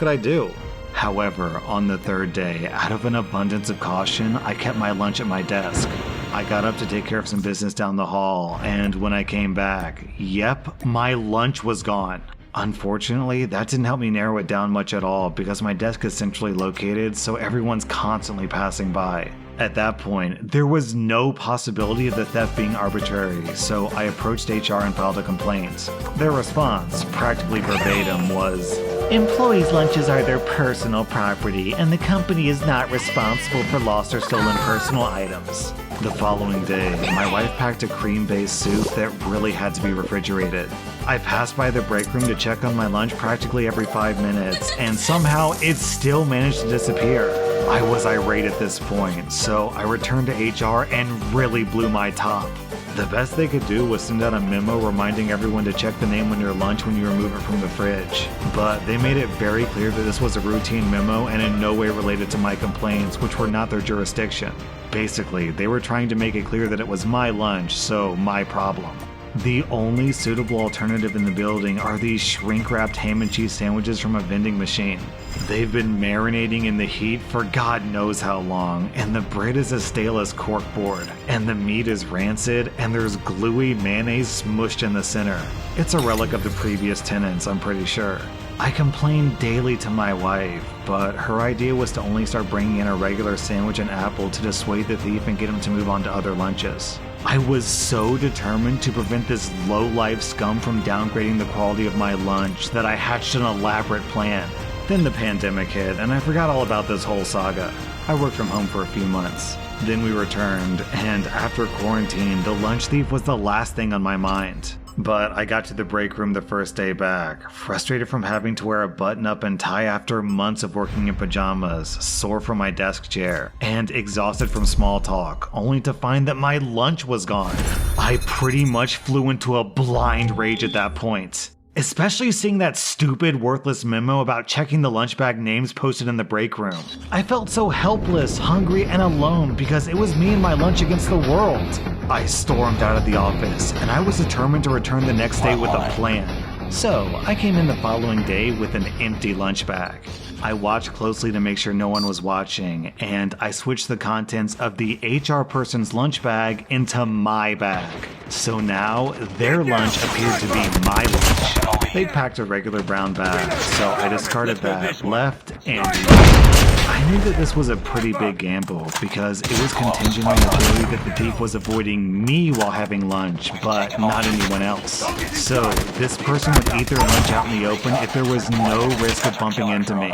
could I do? However, on the third day, out of an abundance of caution, I kept my lunch at my desk. I got up to take care of some business down the hall, and when I came back, yep, my lunch was gone. Unfortunately, that didn't help me narrow it down much at all because my desk is centrally located, so everyone's constantly passing by. At that point, there was no possibility of the theft being arbitrary, so I approached HR and filed a complaint. Their response, practically verbatim, was, "Employees' lunches are their personal property, and the company is not responsible for lost or stolen personal items." The following day, my wife packed a cream-based soup that really had to be refrigerated. I passed by the break room to check on my lunch practically every 5 minutes, and somehow it still managed to disappear. I was irate at this point, so I returned to HR and really blew my top. The best they could do was send out a memo reminding everyone to check the name on your lunch when you remove it from the fridge. But they made it very clear that this was a routine memo and in no way related to my complaints, which were not their jurisdiction. Basically, they were trying to make it clear that it was my lunch, so my problem. The only suitable alternative in the building are these shrink-wrapped ham and cheese sandwiches from a vending machine. They've been marinating in the heat for God knows how long, and the bread is as stale as corkboard, and the meat is rancid, and there's gluey mayonnaise smushed in the center. It's a relic of the previous tenants, I'm pretty sure. I complained daily to my wife, but her idea was to only start bringing in a regular sandwich and apple to dissuade the thief and get him to move on to other lunches. I was so determined to prevent this low-life scum from downgrading the quality of my lunch that I hatched an elaborate plan. Then the pandemic hit, and I forgot all about this whole saga. I worked from home for a few months. Then we returned, and after quarantine, the lunch thief was the last thing on my mind. But I got to the break room the first day back, frustrated from having to wear a button-up and tie after months of working in pajamas, sore from my desk chair, and exhausted from small talk, only to find that my lunch was gone. I pretty much flew into a blind rage at that point. Especially seeing that stupid, worthless memo about checking the lunch bag names posted in the break room. I felt so helpless, hungry, and alone because it was me and my lunch against the world. I stormed out of the office, and I was determined to return the next day with a plan. So, I came in the following day with an empty lunch bag. I watched closely to make sure no one was watching, and I switched the contents of the HR person's lunch bag into my bag. So now, their lunch appeared to be my lunch. They packed a regular brown bag, so I discarded that, left, and I knew that this was a pretty big gamble because it was contingent on the theory that the thief was avoiding me while having lunch, but not anyone else. So this person would eat their lunch out in the open if there was no risk of bumping into me.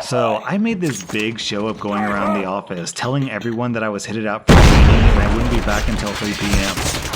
So I made this big show of going around the office, telling everyone that I was headed out for a meeting and I wouldn't be back until 3 p.m.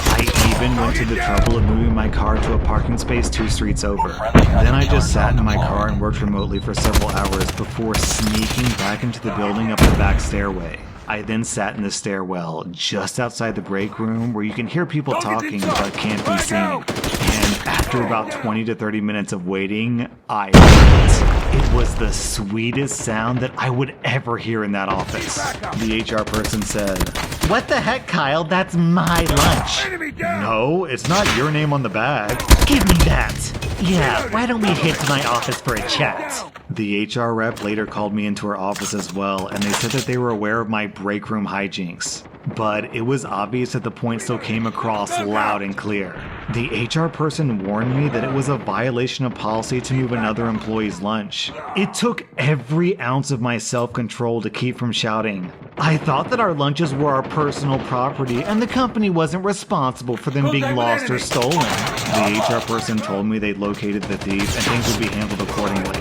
I even went to the trouble of moving my car to a parking space 2 streets over. Then I just sat in my car and worked remotely for several hours before sneaking back into the building up the back stairway. I then sat in the stairwell just outside the break room where you can hear people talking but can't be seen. And after about 20 to 30 minutes of waiting, I heard it. It was the sweetest sound that I would ever hear in that office. The HR person said, "What the heck, Kyle? That's my lunch." "No, it's not your name on the bag." "Give me that." "Yeah, why don't we head to my office for a chat?" The HR rep later called me into her office as well, and they said that they were aware of my break room hijinks. But it was obvious that the point still came across loud and clear. The HR person warned me that it was a violation of policy to move another employee's lunch. It took every ounce of my self-control to keep from shouting, "I thought that our lunches were our personal property and the company wasn't responsible for them being lost or stolen." The HR person told me they'd located the thief and things would be handled accordingly.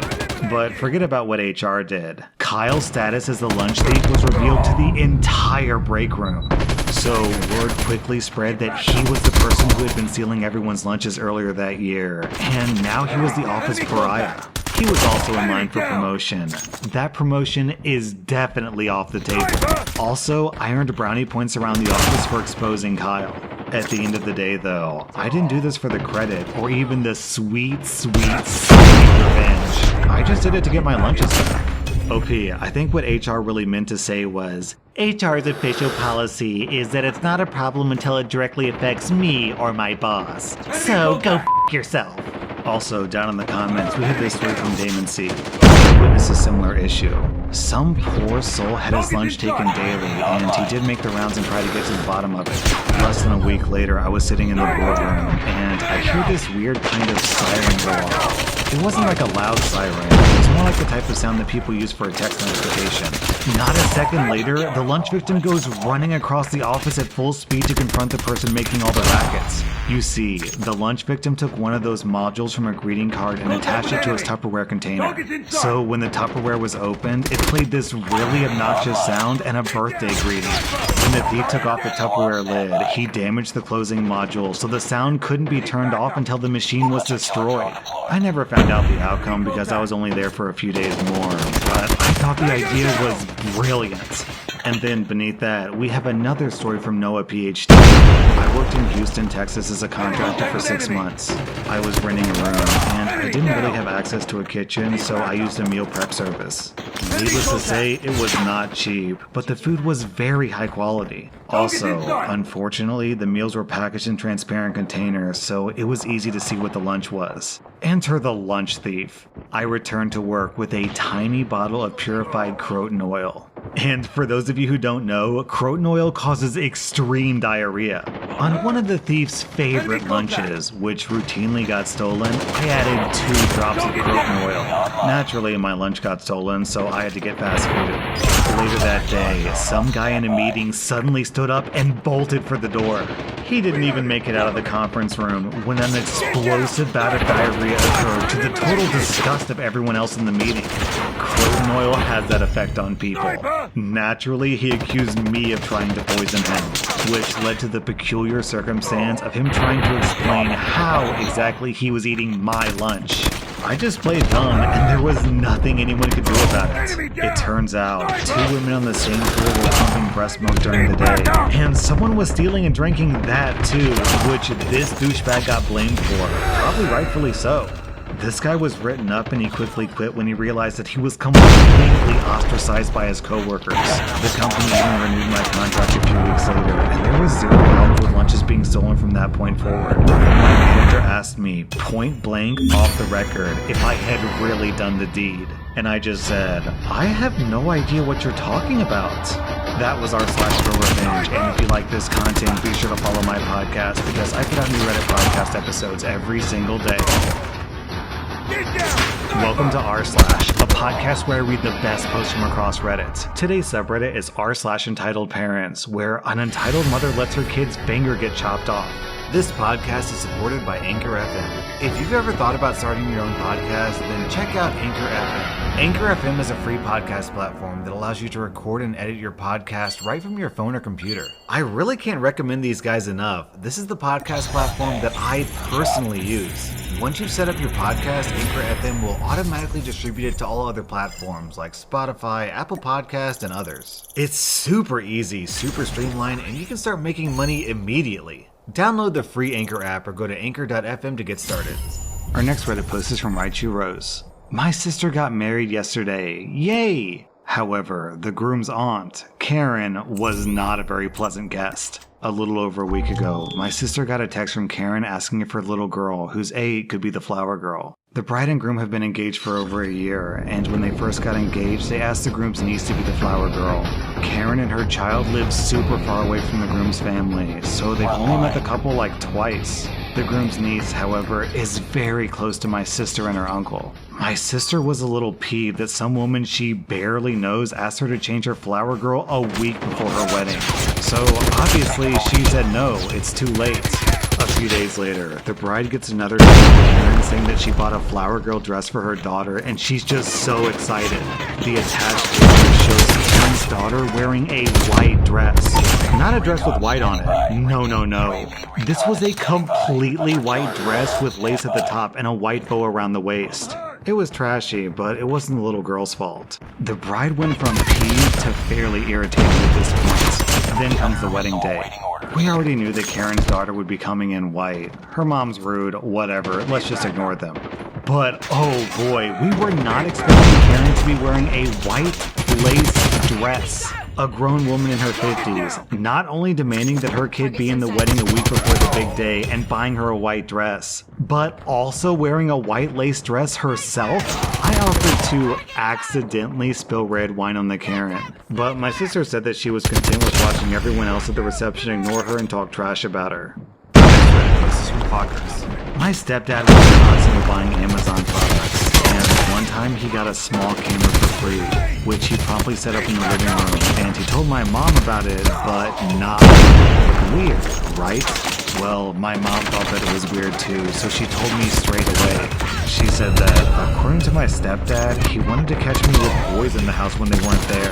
But forget about what HR did. Kyle's status as the lunch thief was revealed to the entire break room. So word quickly spread that he was the person who had been stealing everyone's lunches earlier that year, and now he was the office pariah. He was also in line for promotion. That promotion is definitely off the table. Also, I earned brownie points around the office for exposing Kyle. At the end of the day, though, I didn't do this for the credit or even the sweet, sweet, sweet revenge. I just did it to get my lunches back. OP, I think what HR really meant to say was, HR's official policy is that it's not a problem until it directly affects me or my boss. So go f*** yourself. Also, down in the comments, we have this story from Damon C. witnessed a similar issue. Some poor soul had his lunch taken daily, and he did make the rounds and try to get to the bottom of it. Less than a week later, I was sitting in the boardroom, and I hear this weird kind of siren go off. It wasn't like a loud siren, it was more like the type of sound that people use for a text notification. Not a second later, the lunch victim goes running across the office at full speed to confront the person making all the rackets. You see, the lunch victim took one of those modules from a greeting card and attached it to his Tupperware container. So when the Tupperware was opened, it played this really obnoxious sound and a birthday greeting. When the thief took off the Tupperware lid, he damaged the closing module so the sound couldn't be turned off until the machine was destroyed. I never found out the outcome because I was only there for a few days more, but I thought the idea was brilliant. And then beneath that, we have another story from Noah PhD. I worked in Houston, Texas as a contractor for 6 months. I was renting a room, and I didn't really have access to a kitchen, so I used a meal prep service. Needless to say, it was not cheap, but the food was very high quality. Also, unfortunately, the meals were packaged in transparent containers, so it was easy to see what the lunch was. Enter the lunch thief. I returned to work with a tiny bottle of purified croton oil. And for those of you who don't know, croton oil causes extreme diarrhea. On one of the thief's favorite lunches, which routinely got stolen, I added 2 drops of croton oil. Naturally, my lunch got stolen, so I had to get fast food. Later that day, some guy in a meeting suddenly stood up and bolted for the door. He didn't even make it out of the conference room when an explosive bout of diarrhea occurred to the total disgust of everyone else in the meeting. Croton oil has that effect on people. Naturally, he accused me of trying to poison him, which led to the peculiar circumstance of him trying to explain how exactly he was eating my lunch. I just played dumb, and there was nothing anyone could do about it. It turns out, 2 women on the same floor were pumping breast milk during the day, and someone was stealing and drinking that too, which this douchebag got blamed for, probably rightfully so. This guy was written up and he quickly quit when he realized that he was completely ostracized by his coworkers. The company even renewed my contract a few weeks later, and there was 0 problems with lunches being stolen from that point forward. My manager asked me, point blank, off the record, if I had really done the deed. And I just said, I have no idea what you're talking about. That was r/revenge, and if you like this content, be sure to follow my podcast because I put out new Reddit podcast episodes every single day. Welcome to r/, a podcast where I read the best posts from across Reddit. Today's subreddit is r/entitled parents, where an entitled mother lets her kid's finger get chopped off. This podcast is supported by Anchor FM. If you've ever thought about starting your own podcast, then check out Anchor FM. Anchor FM is a free podcast platform that allows you to record and edit your podcast right from your phone or computer. I really can't recommend these guys enough. This is the podcast platform that I personally use. Once you've set up your podcast, Anchor FM will automatically distribute it to all other platforms like Spotify, Apple Podcasts, and others. It's super easy, super streamlined, and you can start making money immediately. Download the free Anchor app or go to anchor.fm to get started. Our next Reddit post is from Raichu Rose. My sister got married yesterday. Yay! However, the groom's aunt, Karen, was not a very pleasant guest. A little over a week ago, my sister got a text from Karen asking if her little girl, who's 8, could be the flower girl. The bride and groom have been engaged for over a year, and when they first got engaged, they asked the groom's niece to be the flower girl. Karen and her child live super far away from the groom's family, so they've only met the couple like twice. The groom's niece, however, is very close to my sister and her uncle. My sister was a little peeved that some woman she barely knows asked her to change her flower girl a week before her wedding. So obviously she said no, it's too late. A few days later, the bride gets another text from Karen saying that she bought a flower girl dress for her daughter and she's just so excited. The attached picture shows Karen's daughter wearing a white dress. Not a dress with white on it. No. This was a completely white dress with lace at the top and a white bow around the waist. It was trashy, but it wasn't the little girl's fault. The bride went from peeved to fairly irritated at this point. Then comes the wedding day. We already knew that Karen's daughter would be coming in white. Her mom's rude, whatever, let's just ignore them. But oh boy, we were not expecting Karen to be wearing a white lace dress. A grown woman in her 50s, not only demanding that her kid be in the wedding a week before the big day and buying her a white dress, but also wearing a white lace dress herself? I offered to accidentally spill red wine on the Karen, but my sister said that she was content with watching everyone else at the reception ignore her and talk trash about her. This is from Poggers. My stepdad was constantly buying Amazon products, and one time he got a small camera for free, which he promptly set up in the living room, and he told my mom about it, but not weird, right? Well, my mom thought that it was weird too, so she told me straight away. She said that, according to my stepdad, he wanted to catch me with boys in the house when they weren't there.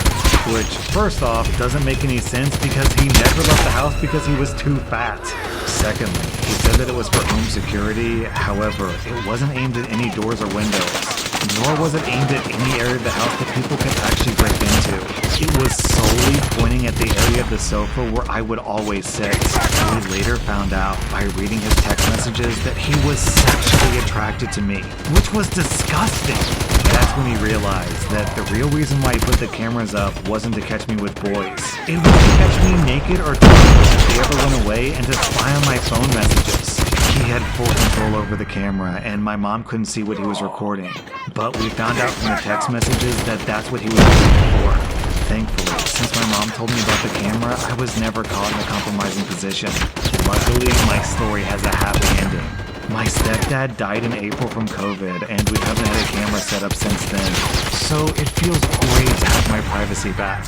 Which, first off, doesn't make any sense because he never left the house because he was too fat. Secondly, he said that it was for home security, however, it wasn't aimed at any doors or windows, nor was it aimed at any area of the house that people could actually break into. It was solely pointing at the area of the sofa where I would always sit. We later found out by reading his text messages that he was sexually attracted to me, which was disgusting. That's when he realized that the real reason why he put the cameras up wasn't to catch me with boys. It was to catch me naked or topless if they ever went away and to spy on my phone messages. He had full control over the camera, and my mom couldn't see what he was recording. But we found out from the text messages that that's what he was using it for. Thankfully, since my mom told me about the camera, I was never caught in a compromising position. Luckily, my story has a happy ending. My stepdad died in April from COVID, and we haven't had a camera set up since then, so it feels great to have my privacy back.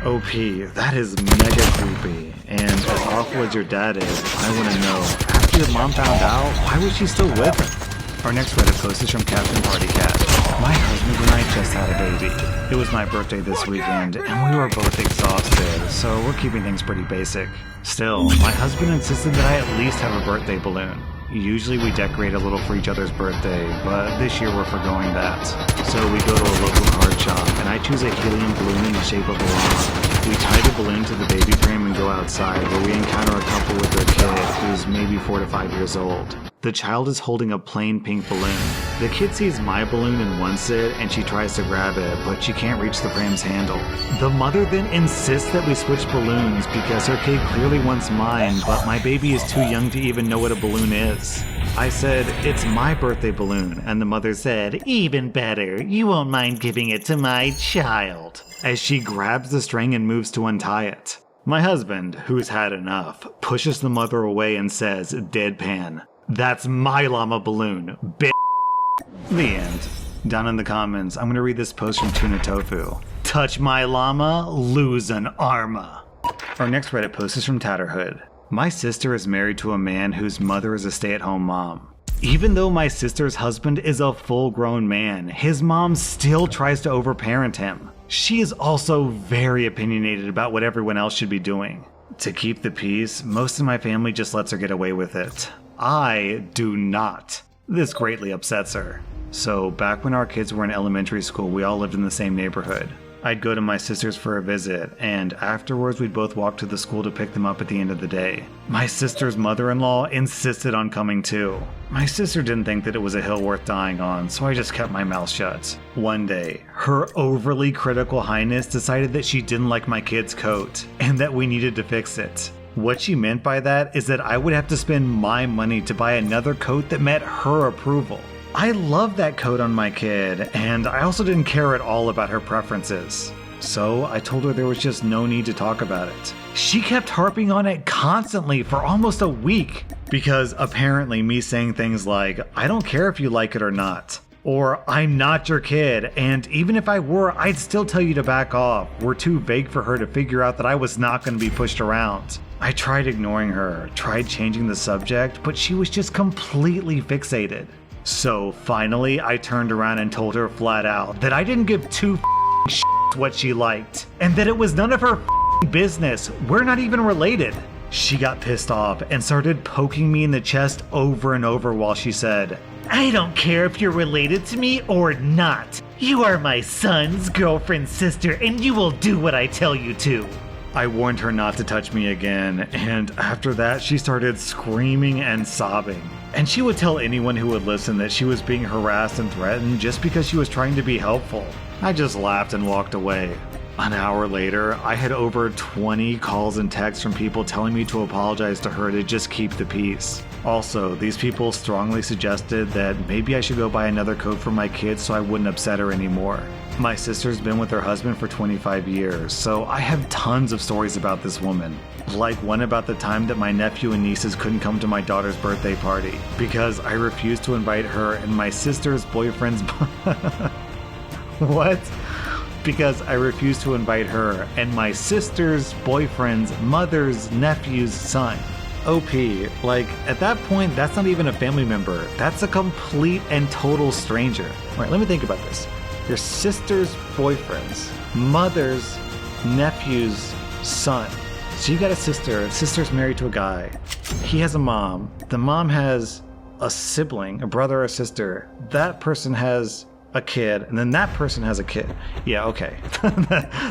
OP, that is mega creepy, and as awful as your dad is, I want to know, after your mom found out, why was she still with him? Our next Reddit post is from Captain Party Cat. My husband and I just had a baby. It was my birthday this weekend, and we were both exhausted, so we're keeping things pretty basic. Still, my husband insisted that I at least have a birthday balloon. Usually we decorate a little for each other's birthday, but this year we're foregoing that. So we go to a local card shop, and I choose a helium balloon in the shape of a llama. We tie the balloon to the baby frame and go outside, where we encounter a couple with their kid, who's maybe 4 to 5 years old. The child is holding a plain pink balloon. The kid sees my balloon and wants it, and she tries to grab it, but she can't reach the frame's handle. The mother then insists that we switch balloons because her kid clearly wants mine, but my baby is too young to even know what a balloon is. I said, "It's my birthday balloon," and the mother said, "Even better, you won't mind giving it to my child," as she grabs the string and moves to untie it. My husband, who's had enough, pushes the mother away and says, deadpan, "That's my llama balloon, bitch." The end. Down in the comments, I'm going to read this post from Tuna Tofu. Touch my llama, lose an arma. Our next Reddit post is from Tatterhood. My sister is married to a man whose mother is a stay-at-home mom. Even though my sister's husband is a full-grown man, his mom still tries to overparent him. She is also very opinionated about what everyone else should be doing. To keep the peace, most of my family just lets her get away with it. I do not. This greatly upsets her. So, back when our kids were in elementary school, we all lived in the same neighborhood. I'd go to my sister's for a visit, and afterwards we'd both walk to the school to pick them up at the end of the day. My sister's mother-in-law insisted on coming too. My sister didn't think that it was a hill worth dying on, so I just kept my mouth shut. One day, her overly critical highness decided that she didn't like my kid's coat, and that we needed to fix it. What she meant by that is that I would have to spend my money to buy another coat that met her approval. I love that coat on my kid, and I also didn't care at all about her preferences. So I told her there was just no need to talk about it. She kept harping on it constantly for almost a week, because apparently me saying things like, "I don't care if you like it or not," or "I'm not your kid, and even if I were, I'd still tell you to back off," were too vague for her to figure out that I was not going to be pushed around. I tried ignoring her, tried changing the subject, but she was just completely fixated. So finally, I turned around and told her flat out that I didn't give two shits what she liked, and that it was none of her business. We're not even related. She got pissed off and started poking me in the chest over and over while she said, "I don't care if you're related to me or not. You are my son's girlfriend's sister, and you will do what I tell you to." I warned her not to touch me again, and after that she started screaming and sobbing. And she would tell anyone who would listen that she was being harassed and threatened just because she was trying to be helpful. I just laughed and walked away. An hour later, I had over 20 calls and texts from people telling me to apologize to her to just keep the peace. Also, these people strongly suggested that maybe I should go buy another coat for my kids so I wouldn't upset her anymore. My sister's been with her husband for 25 years, so I have tons of stories about this woman. Like one about the time that my nephew and nieces couldn't come to my daughter's birthday party because I refused to invite her and my sister's boyfriend's... What? Because I refused to invite her and my sister's boyfriend's mother's nephew's son. OP, like, at that point, that's not even a family member. That's a complete and total stranger. Alright, let me think about this. Your sister's boyfriend's mother's nephew's son. So you got a sister's married to a guy. He has a mom. The mom has a sibling, a brother or a sister. That person has a kid, and then that person has a kid. Yeah, okay.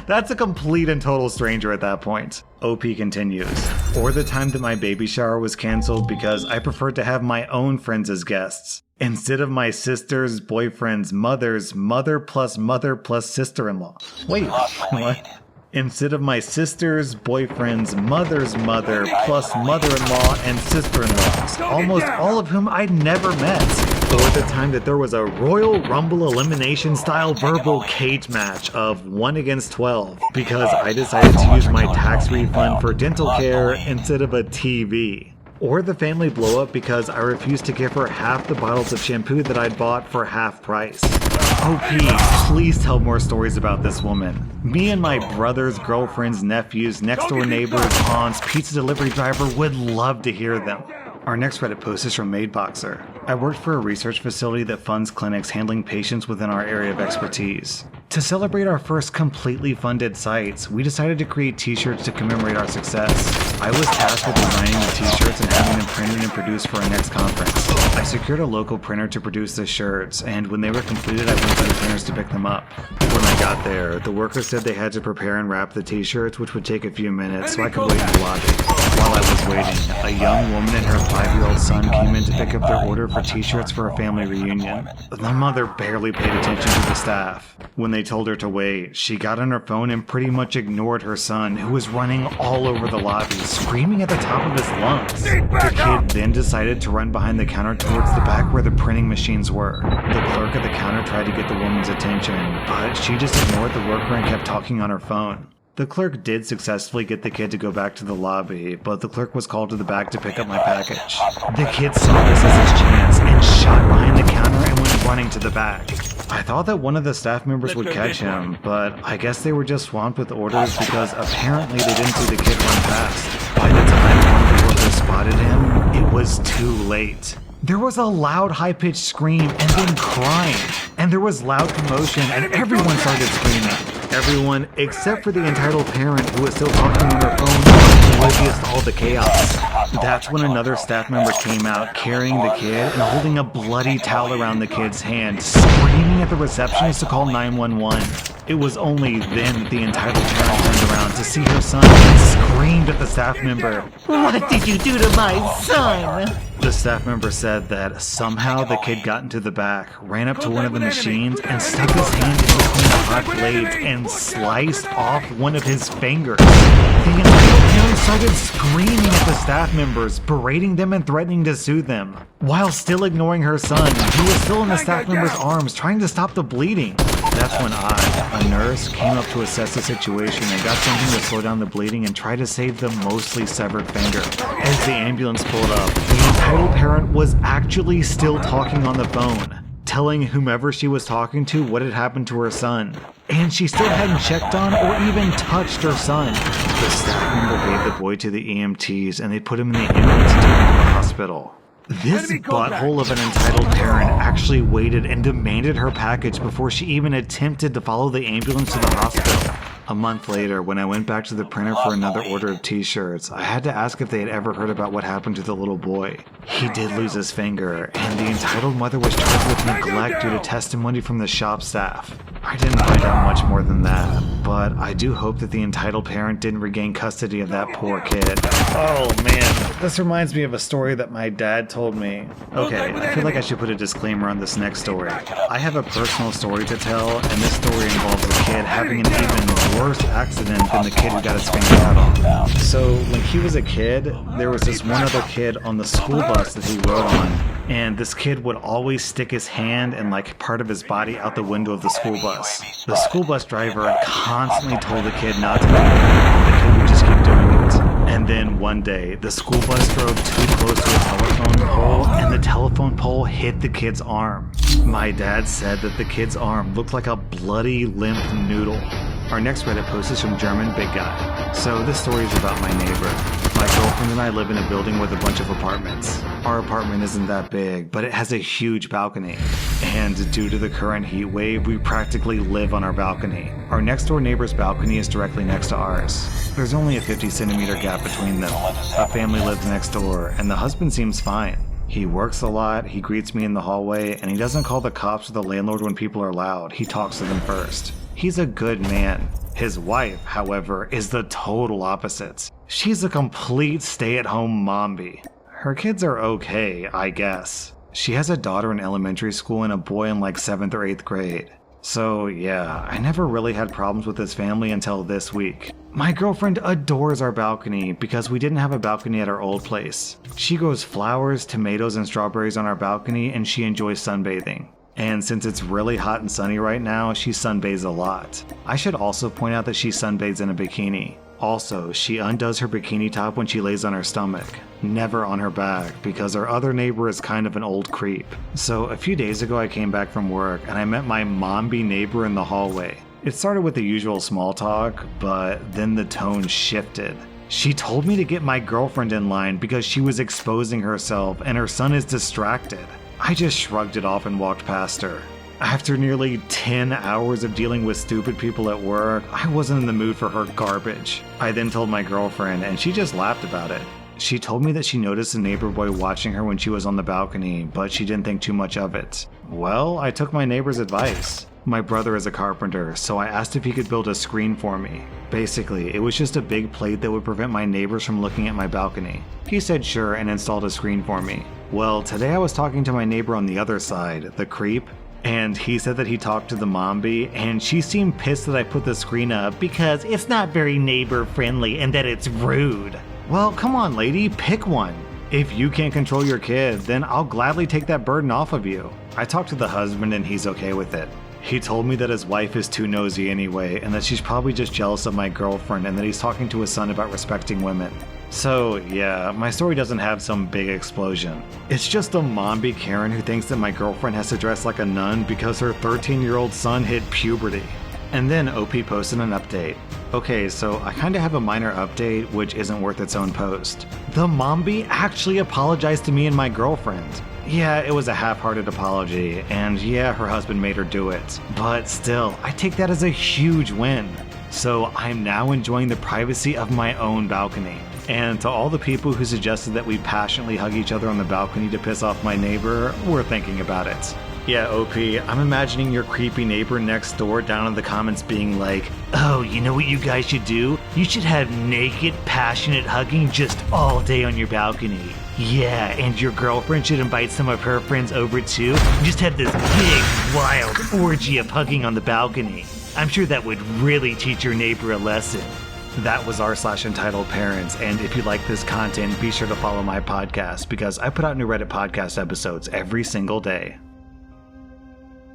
That's a complete and total stranger at that point. OP continues. Or the time that my baby shower was canceled because I preferred to have my own friends as guests, instead of my sister's boyfriend's mother's mother plus sister-in-law. Wait, what? Instead of my sister's boyfriend's mother's mother plus mother-in-law and sister-in-laws, almost all of whom I'd never met. Or the time that there was a Royal Rumble elimination style verbal cage match of 1 against 12 because I decided to use my tax refund for dental care instead of a TV. Or the family blow up because I refused to give her half the bottles of shampoo that I'd bought for half price. OP, please tell more stories about this woman. Me and my brother's girlfriend's nephews, next door neighbors, aunts, pizza delivery driver would love to hear them. Our next Reddit post is from Maidboxer. I worked for a research facility that funds clinics handling patients within our area of expertise. To celebrate our first completely funded sites, we decided to create t-shirts to commemorate our success. I was tasked with designing the t-shirts and having them printed and produced for our next conference. I secured a local printer to produce the shirts, and when they were completed, I went to the printers to pick them up. When I got there, the workers said they had to prepare and wrap the t-shirts, which would take a few minutes, so I could wait in the lobby. While I was waiting, a young woman and her 5-year-old son came in to pick up their order for t-shirts for a family reunion. The mother barely paid attention to the staff. When they told her to wait, she got on her phone and pretty much ignored her son, who was running all over the lobby, screaming at the top of his lungs. The kid then decided to run behind the counter towards the back where the printing machines were. The clerk at the counter tried to get the woman's attention, but she just ignored the worker and kept talking on her phone. The clerk did successfully get the kid to go back to the lobby, but the clerk was called to the back to pick up my package. The kid saw this as his chance and shot behind the counter and went running to the back. I thought that one of the staff members would catch him, but I guess they were just swamped with orders because apparently they didn't see the kid run past. By the time one of the workers spotted him, it was too late. There was a loud high-pitched scream and then crying, and there was loud commotion and everyone started screaming. Everyone except for the entitled parent who was still talking on her phone, oblivious to all the chaos. That's when another staff member came out carrying the kid and holding a bloody towel around the kid's hand, screaming at the receptionist to call 911. It was only then that the entitled parent turned around to see her son and screamed at the staff member, "What did you do to my son?" The staff member said that somehow the kid got into the back, ran up to one of the machines, and stuck his hand in between the hot blades and sliced off one of his fingers. The entitled parent started screaming at the staff members, berating them and threatening to sue them, while still ignoring her son, who was still in the staff member's arms, trying to stop the bleeding. That's when I, a nurse, came up to assess the situation and got something to slow down the bleeding and try to save the mostly severed finger. As the ambulance pulled up, the entitled parent was actually still talking on the phone, telling whomever she was talking to what had happened to her son. And she still hadn't checked on or even touched her son. The staff member gave the boy to the EMTs and they put him in the ambulance and took him to the hospital. This butthole of an entitled parent actually waited and demanded her package before she even attempted to follow the ambulance to the hospital. A month later, when I went back to the printer for another order of t-shirts, I had to ask if they had ever heard about what happened to the little boy. He did lose his finger, and the entitled mother was charged with neglect due to testimony from the shop staff. I didn't find out much more than that, but I do hope that the entitled parent didn't regain custody of that poor kid. Oh man, this reminds me of a story that my dad told me. Okay, I feel like I should put a disclaimer on this next story. I have a personal story to tell, and this story involves a kid having an even worse accident than the kid who got his finger cut off. So when he was a kid, there was this one other kid on the school bus that he rode on, and this kid would always stick his hand and like part of his body out the window of the school bus. The school bus driver constantly told the kid not to do it. The kid would just keep doing it. And then one day, the school bus drove too close to a telephone pole, and the telephone pole hit the kid's arm. My dad said that the kid's arm looked like a bloody, limp noodle. Our next Reddit post is from German Big Guy. So this story is about my neighbor. My girlfriend and I live in a building with a bunch of apartments. Our apartment isn't that big, but it has a huge balcony. And due to the current heat wave, we practically live on our balcony. Our next door neighbor's balcony is directly next to ours. There's only a 50-centimeter gap between them. A family lives next door, and the husband seems fine. He works a lot, he greets me in the hallway, and he doesn't call the cops or the landlord when people are loud. He talks to them first. He's a good man. His wife, however, is the total opposite. She's a complete stay-at-home momby. Her kids are okay, I guess. She has a daughter in elementary school and a boy in like 7th or 8th grade. So yeah, I never really had problems with this family until this week. My girlfriend adores our balcony because we didn't have a balcony at our old place. She grows flowers, tomatoes, and strawberries on our balcony, and she enjoys sunbathing. And since it's really hot and sunny right now, she sunbathes a lot. I should also point out that she sunbathes in a bikini. Also, she undoes her bikini top when she lays on her stomach, never on her back, because our other neighbor is kind of an old creep. So a few days ago I came back from work and I met my momby neighbor in the hallway. It started with the usual small talk, but then the tone shifted. She told me to get my girlfriend in line because she was exposing herself and her son is distracted. I just shrugged it off and walked past her. After nearly 10 hours of dealing with stupid people at work, I wasn't in the mood for her garbage. I then told my girlfriend, and she just laughed about it. She told me that she noticed a neighbor boy watching her when she was on the balcony, but she didn't think too much of it. Well, I took my neighbor's advice. My brother is a carpenter, so I asked if he could build a screen for me. Basically, it was just a big plate that would prevent my neighbors from looking at my balcony. He said sure and installed a screen for me. Well, today I was talking to my neighbor on the other side, the creep, and he said that he talked to the momby, and she seemed pissed that I put the screen up because it's not very neighbor friendly and that it's rude. Well, come on lady, pick one. If you can't control your kid, then I'll gladly take that burden off of you. I talked to the husband and he's okay with it. He told me that his wife is too nosy anyway, and that she's probably just jealous of my girlfriend, and that he's talking to his son about respecting women. So yeah, my story doesn't have some big explosion. It's just a momby Karen who thinks that my girlfriend has to dress like a nun because her 13-year-old son hit puberty. And then OP posted an update. Okay, so I kinda have a minor update which isn't worth its own post. The momby actually apologized to me and my girlfriend. Yeah, it was a half-hearted apology, and yeah, her husband made her do it. But still, I take that as a huge win. So I'm now enjoying the privacy of my own balcony. And to all the people who suggested that we passionately hug each other on the balcony to piss off my neighbor, we're thinking about it. Yeah, OP, I'm imagining your creepy neighbor next door down in the comments being like, oh, you know what you guys should do? You should have naked, passionate hugging just all day on your balcony. Yeah, and your girlfriend should invite some of her friends over too. Just have this big, wild orgy of hugging on the balcony. I'm sure that would really teach your neighbor a lesson. That was r/entitled parents, and if you like this content, be sure to follow my podcast because I put out new Reddit podcast episodes every single day.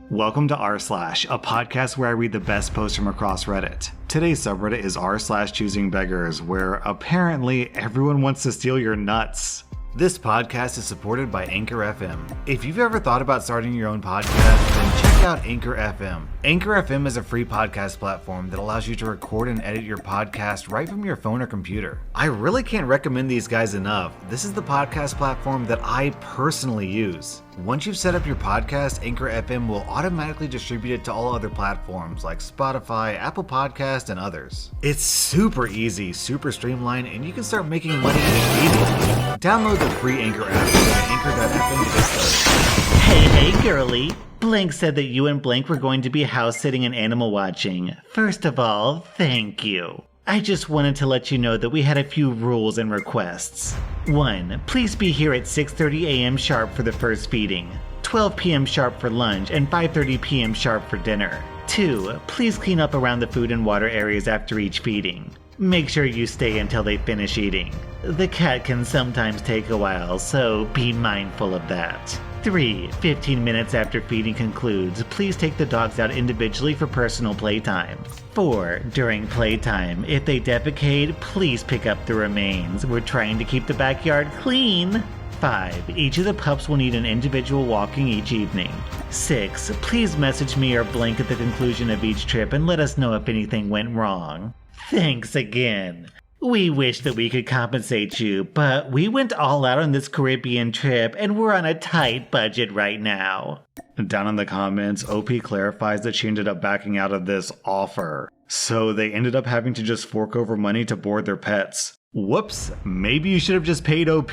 Welcome to r/, a podcast where I read the best posts from across Reddit. Today's subreddit is r/choosing beggars, where apparently everyone wants to steal your nuts. This podcast is supported by Anchor FM. If you've ever thought about starting your own podcast, then check out Anchor FM. Anchor FM is a free podcast platform that allows you to record and edit your podcast right from your phone or computer. I really can't recommend these guys enough. This is the podcast platform that I personally use. Once you've set up your podcast, Anchor FM will automatically distribute it to all other platforms like Spotify, Apple Podcasts, and others. It's super easy, super streamlined, and you can start making money immediately. Download the free Anchor app and go to anchor.fm to get started. Hey girly. Blank said that you and Blank were going to be house sitting and animal watching. First of all, thank you. I just wanted to let you know that we had a few rules and requests. 1. Please be here at 6:30 a.m. sharp for the first feeding, 12 p.m. sharp for lunch, and 5:30 p.m. sharp for dinner. 2. Please clean up around the food and water areas after each feeding. Make sure you stay until they finish eating. The cat can sometimes take a while, so be mindful of that. 3. 15 minutes after feeding concludes, please take the dogs out individually for personal playtime. 4. During playtime, if they defecate, please pick up the remains. We're trying to keep the backyard clean. 5. Each of the pups will need an individual walking each evening. 6. Please message me or Blank at the conclusion of each trip and let us know if anything went wrong. Thanks again. We wish that we could compensate you, but we went all out on this Caribbean trip and we're on a tight budget right now. Down in the comments, OP clarifies that she ended up backing out of this offer. So they ended up having to just fork over money to board their pets. Whoops, maybe you should have just paid OP.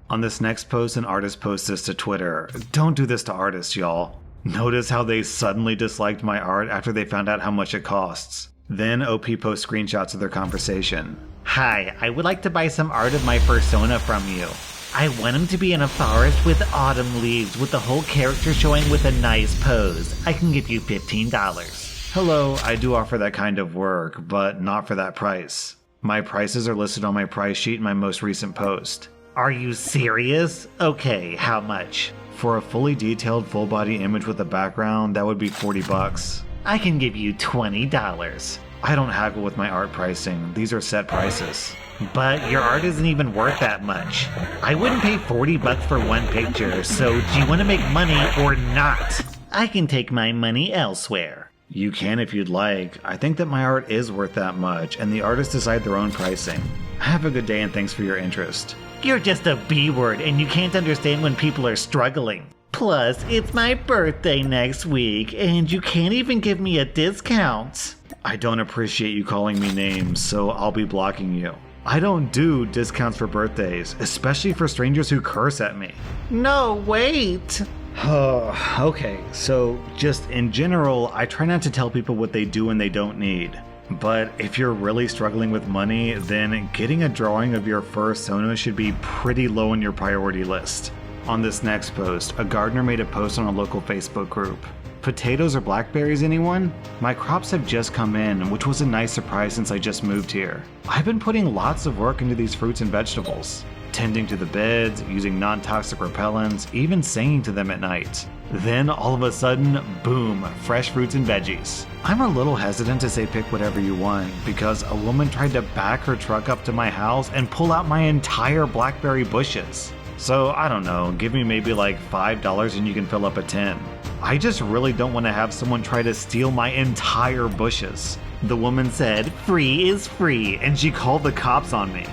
On this next post, an artist posts this to Twitter. Don't do this to artists, y'all. Notice how they suddenly disliked my art after they found out how much it costs. Then OP posts screenshots of their conversation. Hi, I would like to buy some art of my persona from you. I want him to be in a forest with autumn leaves with the whole character showing with a nice pose. I can give you $15. Hello, I do offer that kind of work, but not for that price. My prices are listed on my price sheet in my most recent post. Are you serious? Okay, how much? For a fully detailed full body image with a background, that would be $40. I can give you $20. I don't haggle with my art pricing. These are set prices. But your art isn't even worth that much. I wouldn't pay $40 for one picture, so do you want to make money or not? I can take my money elsewhere. You can if you'd like. I think that my art is worth that much, and the artists decide their own pricing. Have a good day and thanks for your interest. You're just a B-word and you can't understand when people are struggling. Plus, it's my birthday next week, and you can't even give me a discount. I don't appreciate you calling me names, so I'll be blocking you. I don't do discounts for birthdays, especially for strangers who curse at me. No, wait. Okay, so just in general, I try not to tell people what they do and they don't need. But if you're really struggling with money, then getting a drawing of your fursona should be pretty low on your priority list. On this next post, a gardener made a post on a local Facebook group. Potatoes or blackberries, anyone? My crops have just come in, which was a nice surprise since I just moved here. I've been putting lots of work into these fruits and vegetables. Tending to the beds, using non-toxic repellents, even singing to them at night. Then all of a sudden, boom, fresh fruits and veggies. I'm a little hesitant to say pick whatever you want because a woman tried to back her truck up to my house and pull out my entire blackberry bushes. So I don't know, give me maybe like $5 and you can fill up a tin. I just really don't want to have someone try to steal my entire bushes. The woman said, "Free is free," and she called the cops on me.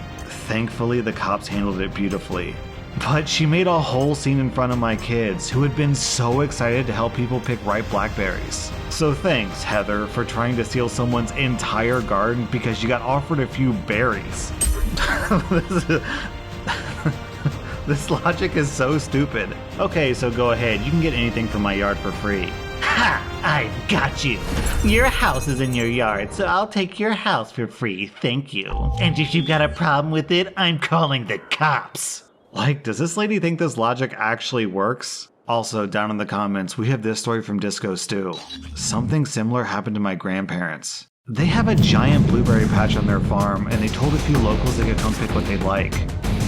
Thankfully, the cops handled it beautifully. But she made a whole scene in front of my kids, who had been so excited to help people pick ripe blackberries. So thanks, Heather, for trying to steal someone's entire garden because you got offered a few berries. This logic is so stupid. Okay, so go ahead, you can get anything from my yard for free. Ha! I've got you! Your house is in your yard, so I'll take your house for free, thank you. And if you've got a problem with it, I'm calling the cops. Like, does this lady think this logic actually works? Also, down in the comments, we have this story from Disco Stew. Something similar happened to my grandparents. They have a giant blueberry patch on their farm, and they told a few locals they could come pick what they'd like.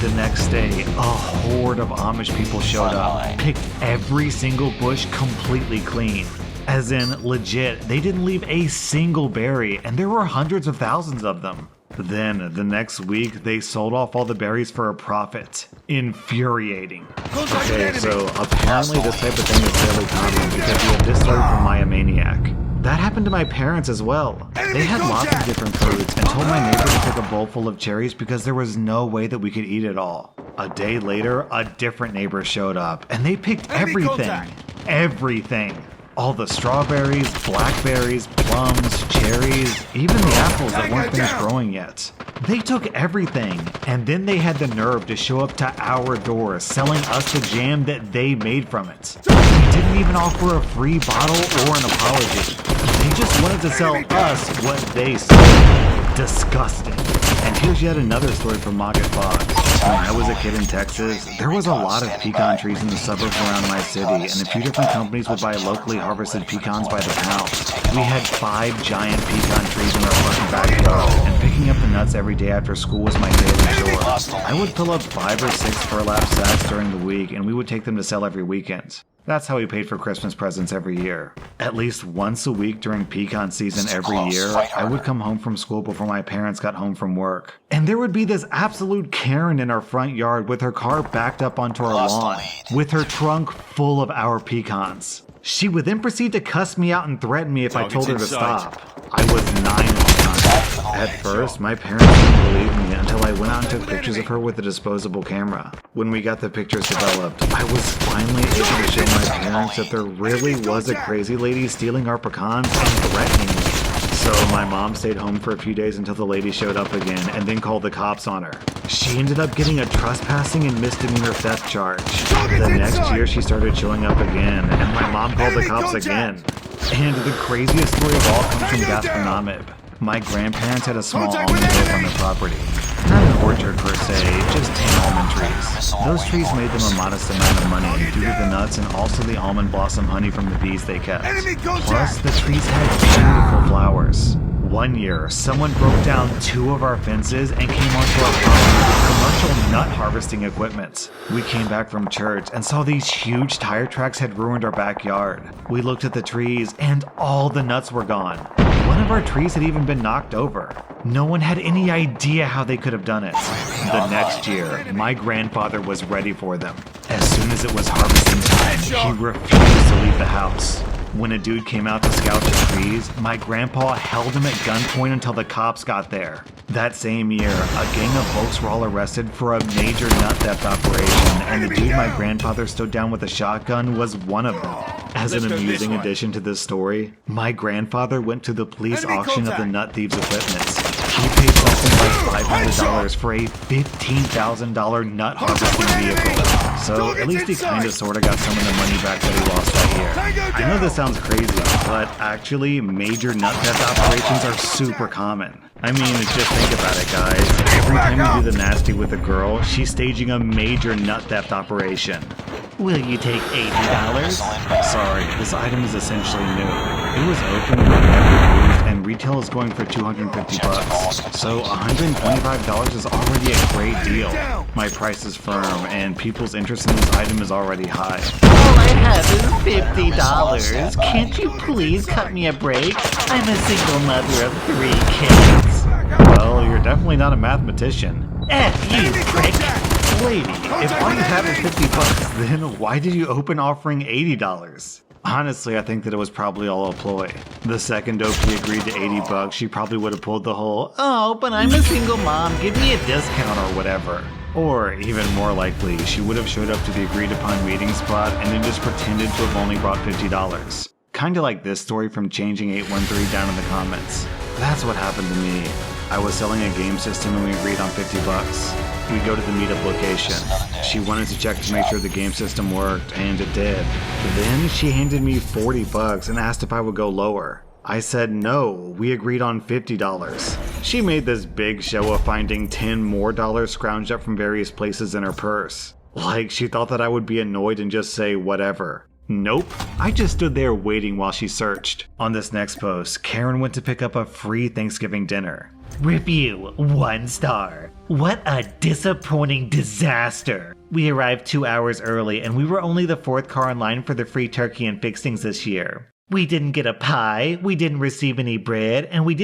The next day, a horde of Amish people showed up, picked every single bush completely clean. As in, legit, they didn't leave a single berry, and there were hundreds of thousands of them. Then, the next week, they sold off all the berries for a profit. Infuriating. Okay, so apparently this type of thing is fairly common because we have this story from Maya Maniac. That happened to my parents as well. They had lots of different fruits and told my neighbor to take a bowl full of cherries because there was no way that we could eat it all. A day later, a different neighbor showed up and they picked everything. Everything. All the strawberries, blackberries, plums, cherries, even the apples that weren't finished growing yet. They took everything, and then they had the nerve to show up to our door selling us the jam that they made from it. They didn't even offer a free bottle or an apology. They just wanted to sell us what they sold. Disgusting. And here's yet another story from Mogget Bog. When I was a kid in Texas, there was a lot of pecan trees in the suburbs around my city, and a few different companies would buy locally harvested pecans by the pound. We had 5 giant pecan trees in our front backyard, and picking up the nuts every day after school was my daily chore. I would fill up 5 or 6 burlap sacks during the week, and we would take them to sell every weekend. That's how we paid for Christmas presents every year. At least once a week during pecan season every year, I would come home from school before my parents got home from work. And there would be this absolute Karen in our front yard with her car backed up onto our lawn, with her trunk full of our pecans. She would then proceed to cuss me out and threaten me if I told her to stop. I was 9 at the time. At first, my parents didn't believe me until I went out and took pictures of her with a disposable camera. When we got the pictures developed, I was finally able to show my parents that there really was a crazy lady stealing our pecans and threatening me. So my mom stayed home for a few days until the lady showed up again and then called the cops on her. She ended up getting a trespassing and misdemeanor theft charge. The next year she started showing up again, and my mom called the cops again. And the craziest story of all comes from Gastronomib. My grandparents had a small almond grove on the property. Not an orchard per se, just 10 almond trees. Those trees made them a modest amount of money due to the nuts and also the almond blossom honey from the bees they kept. Plus, the trees had beautiful flowers. One year, someone broke down 2 of our fences and came onto our property with commercial nut harvesting equipment. We came back from church and saw these huge tire tracks had ruined our backyard. We looked at the trees and all the nuts were gone. One of our trees had even been knocked over. No one had any idea how they could have done it. The next year, my grandfather was ready for them. As soon as it was harvesting time, he refused to leave the house. When a dude came out to scout the trees, my grandpa held him at gunpoint until the cops got there. That same year, a gang of folks were all arrested for a major nut theft operation, and the dude my grandfather stood down with a shotgun was one of them. As an amusing addition to this story, my grandfather went to the police auction of the nut thieves' equipment. He paid something like $500 for a $15,000 nut harvesting vehicle. So at least he kinda sorta got some of the money back that he lost that year. I know this sounds crazy, but actually major nut theft operations are super common. I mean, just think about it, guys. Every time you do the nasty with a girl, she's staging a major nut theft operation. Will you take $80? Sorry, this item is essentially new. It was open but never used, and retail is going for $250. So $125 is already a great deal. My price is firm, and people's interest in this item is already high. All I have is $50. Can't you please cut me a break? I'm a single mother of 3 kids. Well, you're definitely not a mathematician. F you, prick! Lady, if all you have is $50, then why did you open offering $80? Honestly, I think that it was probably all a ploy. The second OP agreed to $80, she probably would have pulled the whole, "Oh, but I'm a single mom, give me a discount," or whatever. Or, even more likely, she would have showed up to the agreed upon meeting spot and then just pretended to have only brought $50. Kinda like this story from Changing813 down in the comments. That's what happened to me. I was selling a game system and we agreed on $50. We go to the meetup location. She wanted to check to make sure the game system worked, and it did. Then she handed me $40 and asked if I would go lower. I said no, we agreed on $50. She made this big show of finding $10 more scrounged up from various places in her purse. Like she thought that I would be annoyed and just say whatever. Nope, I just stood there waiting while she searched. On this next post, Karen went to pick up a free Thanksgiving dinner. Review 1 star. What a disappointing disaster. We arrived 2 hours early and we were only the 4th car in line for the free turkey and fixings this year. We didn't get a pie, we didn't receive any bread, and we didn't